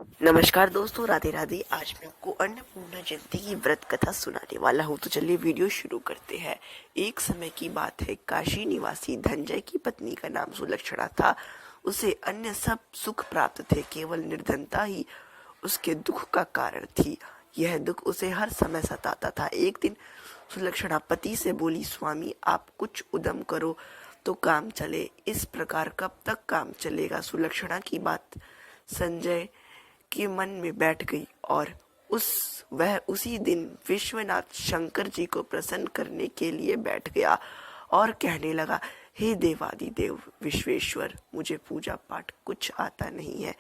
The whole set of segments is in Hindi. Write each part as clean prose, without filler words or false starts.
नमस्कार दोस्तों, राधे राधे। आज मैं आपको अन्नपूर्णा जयंती की व्रत कथा सुनाने वाला हूँ। तो चलिए वीडियो शुरू करते हैं। एक समय की बात है, काशी निवासी धनंजय की पत्नी का नाम सुलक्षणा था। उसे अन्य सब सुख प्राप्त थे, केवल निर्धनता ही उसके दुख का कारण थी। यह दुख उसे हर समय सताता था। एक दिन सुलक्षणा पति से बोली, स्वामी आप कुछ उद्यम करो तो काम चले। इस प्रकार कब तक काम चलेगा? सुलक्षणा की बात संजय के मन में बैठ गई और वह उसी दिन विश्वनाथ शंकर जी को प्रसन्न करने के लिए बैठ गया और कहने लगा, हे देवादिदेव विश्वेश्वर, मुझे पूजा पाठ कुछ आता नहीं है,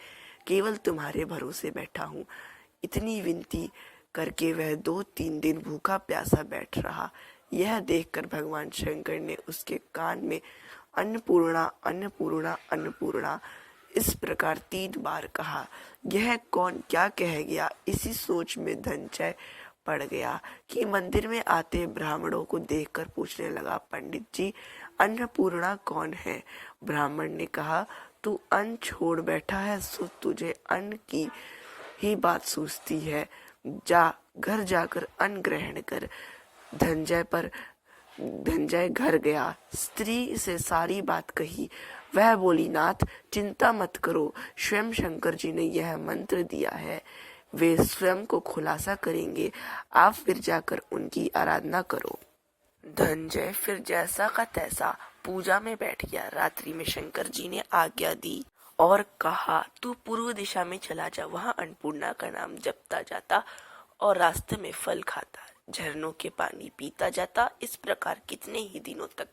केवल तुम्हारे भरोसे बैठा हूँ। इतनी विनती करके वह 2-3 दिन भूखा प्यासा बैठ रहा। यह देखकर भगवान शंकर ने उसके कान में अन्नपूर्णा अन्नपूर्णा अन्नपूर्णा इस प्रकार 3 बार कहा। यह कौन क्या कह गया? इसी सोच में धनंजय पड़ गया कि मंदिर में आते ब्राह्मणों को देखकर पूछने लगा, पंडित जी अन्नपूर्णा कौन है? ब्राह्मण ने कहा, तू अन्न छोड़ बैठा है, सो तुझे अन्न की ही बात सूझती है। जा घर जाकर अन्न ग्रहण कर। धनंजय घर गया, स्त्री से सारी बात कही। वह बोली, नाथ चिंता मत करो, स्वयं शंकर जी ने यह मंत्र दिया है, वे स्वयं को खुलासा करेंगे, आप फिर जाकर उनकी आराधना करो। धनंजय फिर जैसा का तैसा पूजा में बैठ गया। रात्रि में शंकर जी ने आज्ञा दी और कहा, तू पूर्व दिशा में चला जा, वहां अन्नपूर्णा का नाम जपता जाता और रास्ते में फल खाता, झरनों के पानी पीता जाता। इस प्रकार कितने ही दिनों तक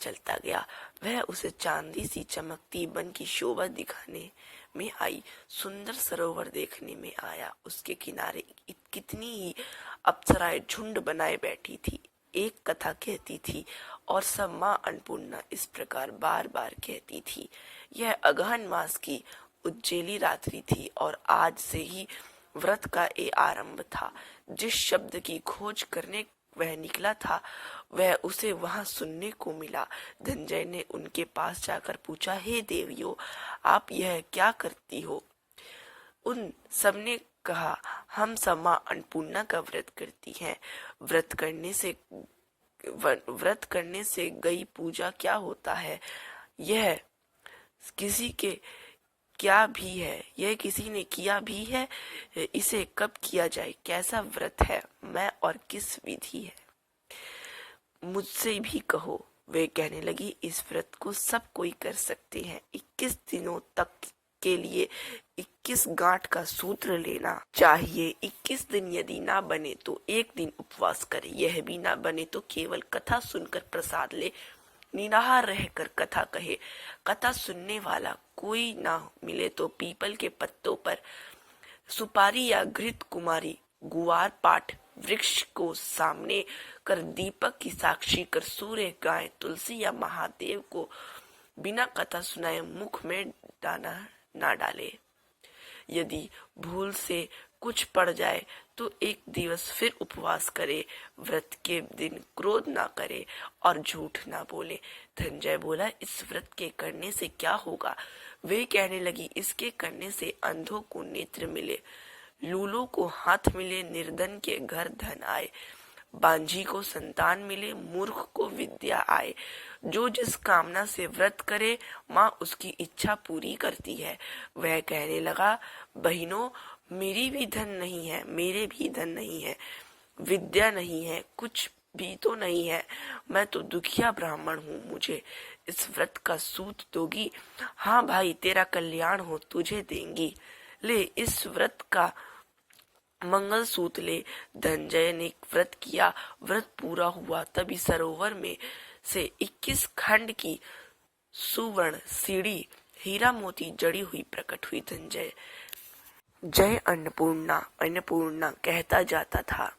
चलता गया। वह उसे चांदी सी चमकती बन की शोभा दिखाने में आई, सुंदर सरोवर देखने में आया। उसके किनारे कितनी ही अप्सराएं झुंड बनाए बैठी थी, एक कथा कहती थी और सब माँ अन्नपूर्णा इस प्रकार बार बार कहती थी। यह अगहन मास की उज्जैली रात्रि थी और आज से ही व्रत का ये आरंभ था। जिस शब्द की खोज करने वह निकला था, वह उसे वहां सुनने को मिला। धनंजय ने उनके पास जाकर पूछा, हे देवियों, आप यह क्या करती हो? उन सबने कहा, हम सब मां अन्नपूर्णा का व्रत करती हैं। व्रत करने से गई पूजा क्या होता है? यह किसी के क्या भी है, यह किसी ने किया भी है, इसे कब किया जाए, कैसा व्रत है, मैं और किस विधि है, मुझसे भी कहो। वे कहने लगी, इस व्रत को सब कोई कर सकते हैं। 21 दिनों तक के लिए 21 गांठ का सूत्र लेना चाहिए। 21 दिन यदि ना बने तो एक दिन उपवास करे, यह भी ना बने तो केवल कथा सुनकर प्रसाद ले, निराहार रहकर कथा कहे। कथा सुनने वाला कोई ना मिले तो पीपल के पत्तों पर सुपारी या घृत कुमारी गुवार पाठ वृक्ष को सामने कर दीपक की साक्षी कर सूर्य गाय तुलसी या महादेव को बिना कथा सुनाए मुख में दाना ना डाले। यदि भूल से कुछ पड़ जाए तो एक दिवस फिर उपवास करे। व्रत के दिन क्रोध ना करे और झूठ ना बोले। धनंजय बोला, इस व्रत के करने से क्या होगा? वे कहने लगी, इसके करने से अंधों को नेत्र मिले, लूलों को हाथ मिले, निर्धन के घर धन आए, बांझी को संतान मिले, मूर्ख को विद्या आए। जो जिस कामना से व्रत करे, माँ उसकी इच्छा पूरी करती है। वह कहने लगा, बहनों, मेरी भी धन नहीं है, मेरे भी धन नहीं है, विद्या नहीं है, कुछ भी तो नहीं है, मैं तो दुखिया ब्राह्मण हूँ, मुझे इस व्रत का सूत दोगी? हाँ भाई, तेरा कल्याण हो, तुझे देंगी, ले इस व्रत का मंगल सूत्र ले। धनंजय ने व्रत किया। व्रत पूरा हुआ तभी सरोवर में से 21 खंड की सुवर्ण सीढ़ी हीरा मोती जड़ी हुई प्रकट हुई। धनंजय जय अन्नपूर्णा अन्नपूर्णा कहता जाता था।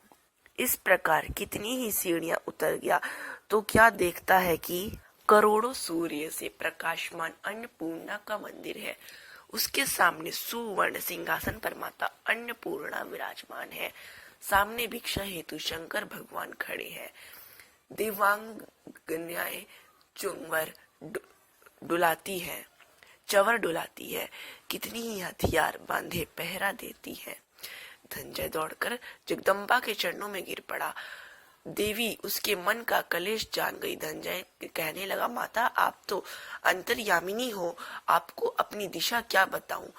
इस प्रकार कितनी ही सीढ़ियां उतर गया तो क्या देखता है कि करोड़ों सूर्य से प्रकाशमान अन्नपूर्णा का मंदिर है। उसके सामने सुवर्ण सिंहासन पर माता अन्नपूर्णा विराजमान है। सामने भिक्षा हेतु शंकर भगवान खड़े हैं। देवांगनाएं चुंवर डुलाती हैं। चवर डुलाती है, कितनी ही हथियार बांधे पहरा देती है। धनंजय दौड़कर जगदम्बा के चरणों में गिर पड़ा। देवी उसके मन का कलेश जान गई। धनंजय कहने लगा, माता आप तो अंतर्यामिनी हो, आपको अपनी दशा क्या बताऊं।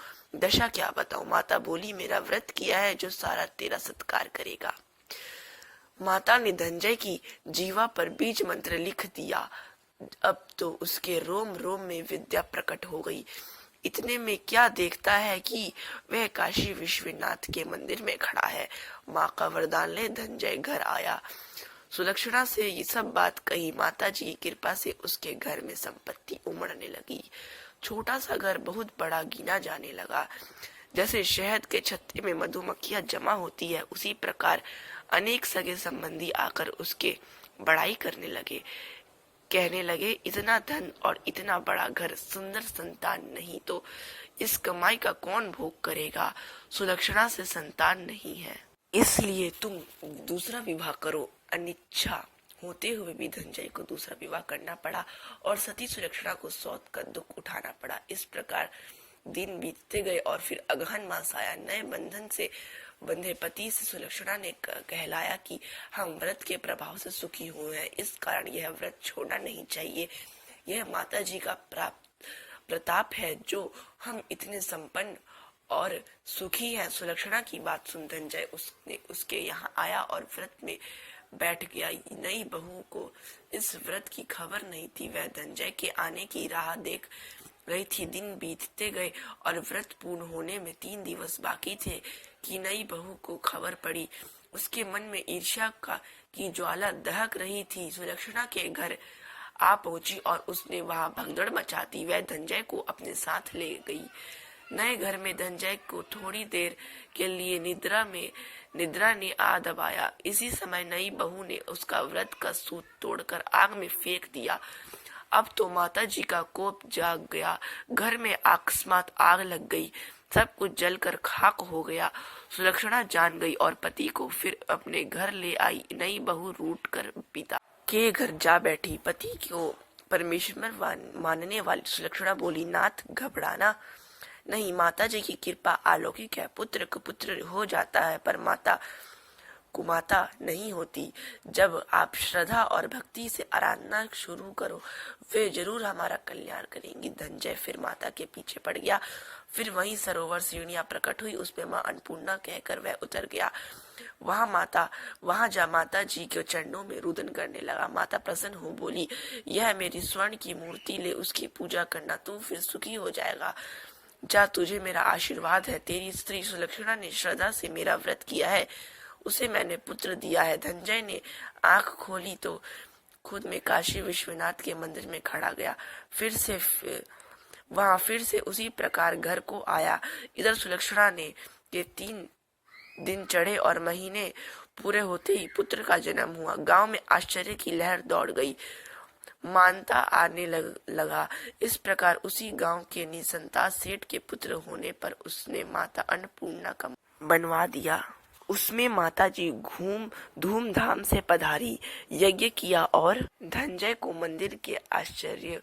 माता बोली, मेरा व्रत किया है जो सारा तेरा सत्कार करेगा। माता ने धनंजय की जीवा पर बीज मंत्र लिख दिया। अब तो उसके रोम रोम में विद्या प्रकट हो गई। इतने में क्या देखता है कि वह काशी विश्वनाथ के मंदिर में खड़ा है। माँ का वरदान ले धनंजय घर आया। सुलक्षणा से ये सब बात कही। माता जी की कृपा से उसके घर में संपत्ति उमड़ने लगी। छोटा सा घर बहुत बड़ा गिना जाने लगा। जैसे शहद के छत्ते में मधुमक्खियां जमा होती है, उसी प्रकार अनेक सगे संबंधी आकर उसके बड़ाई करने लगे। कहने लगे, इतना धन और इतना बड़ा घर, सुंदर संतान नहीं तो इस कमाई का कौन भोग करेगा। सुलक्षणा से संतान नहीं है, इसलिए तुम दूसरा विवाह करो। अनिच्छा होते हुए भी धनंजय को दूसरा विवाह करना पड़ा और सती सुलक्षणा को सौत का दुख उठाना पड़ा। इस प्रकार दिन बीतते गए और फिर अगहन मास आया। नए बंधन से बंधे पति से सुलक्षणा ने कहलाया कि हम व्रत के प्रभाव से सुखी हुए हैं, इस कारण यह व्रत छोड़ना नहीं चाहिए। यह माता जी का प्रताप है जो हम इतने संपन्न और सुखी हैं। सुलक्षणा की बात सुन धनंजय उसके यहाँ आया और व्रत में बैठ गया। नई बहू को इस व्रत की खबर नहीं थी। वह धनंजय के आने की राह देख रही थी। दिन बीतते गए और व्रत पूर्ण होने में 3 दिवस बाकी थे कि नई बहू को खबर पड़ी। उसके मन में ईर्ष्या की ज्वाला दहक रही थी। सुलक्षणा के घर आ पहुंची और उसने वहां भगदड़ मचा दी। वह धनंजय को अपने साथ ले गई। नए घर में धनंजय को थोड़ी देर के लिए निद्रा ने आ दबाया। इसी समय नई बहू ने उसका व्रत का सूत तोड़कर आग में फेंक दिया। अब तो माता जी का कोप जाग गया। घर में अकस्मात आग लग गई, सब कुछ जलकर खाक हो गया। सुलक्षणा जान गई और पति को फिर अपने घर ले आई। नई बहू रूठ कर पिता के घर जा बैठी। पति को परमेश्वर मानने वाली सुलक्षणा बोली, नाथ घबराना नहीं, माता जी की कृपा अलौकिक है। पुत्र को पुत्र हो जाता है पर माता कुमाता नहीं होती। जब आप श्रद्धा और भक्ति से आराधना शुरू करो, वे जरूर हमारा कल्याण करेंगी। धनंजय फिर माता के पीछे पड़ गया। फिर वहीं सरोवर सीढ़ियां प्रकट हुई, उसमें माँ अन्नपूर्णा कहकर वह उतर गया। वहां जा माता जी के चरणों में रुदन करने लगा। माता प्रसन्न हो बोली, यह मेरी स्वर्ण की मूर्ति ले, उसकी पूजा करना, तू फिर सुखी हो जाएगा। जा, तुझे मेरा आशीर्वाद है। तेरी स्त्री सुलक्षणा ने श्रद्धा से मेरा व्रत किया है, उसे मैंने पुत्र दिया है। धनंजय ने आंख खोली तो खुद में काशी विश्वनाथ के मंदिर में खड़ा गया। फिर से उसी प्रकार घर को आया। इधर सुलक्षणा ने के 3 दिन चढ़े और महीने पूरे होते ही पुत्र का जन्म हुआ। गांव में आश्चर्य की लहर दौड़ गई, मानता आने लगा। इस प्रकार उसी गांव के निसंतान सेठ के पुत्र होने पर उसने माता अन्नपूर्णा का बनवा दिया। उसमें माता जी धूमधाम से पधारी, यज्ञ किया और धनंजय को मंदिर के आचार्य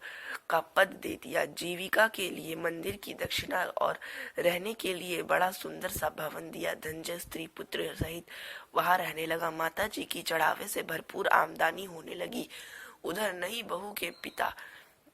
का पद दे दिया। जीविका के लिए मंदिर की दक्षिणा और रहने के लिए बड़ा सुंदर सा भवन दिया। धनंजय स्त्री पुत्र सहित वहां रहने लगा। माता जी की चढ़ावे से भरपूर आमदनी होने लगी। उधर नई बहू के पिता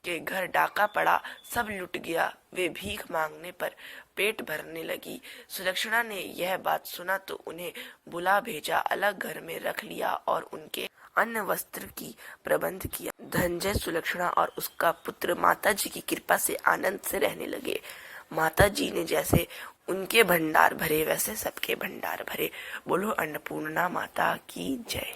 के घर डाका पड़ा, सब लुट गया। वे भीख मांगने पर पेट भरने लगी। सुलक्षणा ने यह बात सुना तो उन्हें बुला भेजा, अलग घर में रख लिया और उनके अन्न वस्त्र की प्रबंध किया। धनंजय, सुलक्षणा और उसका पुत्र माता जी की कृपा से आनंद से रहने लगे। माता जी ने जैसे उनके भंडार भरे वैसे सबके भंडार भरे। बोलो अन्नपूर्णा माता की जय।